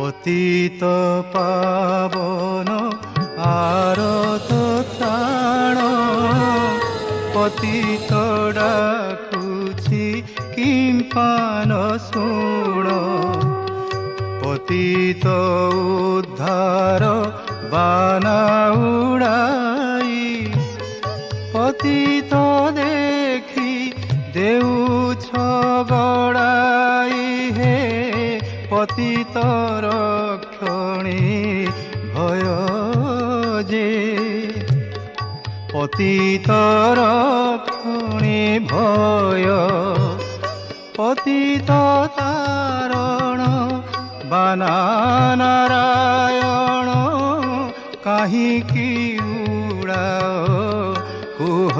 পতিত পাবন আরত ত্রাণ, পতিত ডাকুছি কিম্পান শুণ। পতিত উদ্ধার বানা উড়াই, পতিত দেখি দেউছ গড়াই। হে পতিত রক্ষণী ভয় যে, পতিত রক্ষণী ভয়। পতিত তারণ বানা নারায়ণ, কাহিকি উড়াও কুহ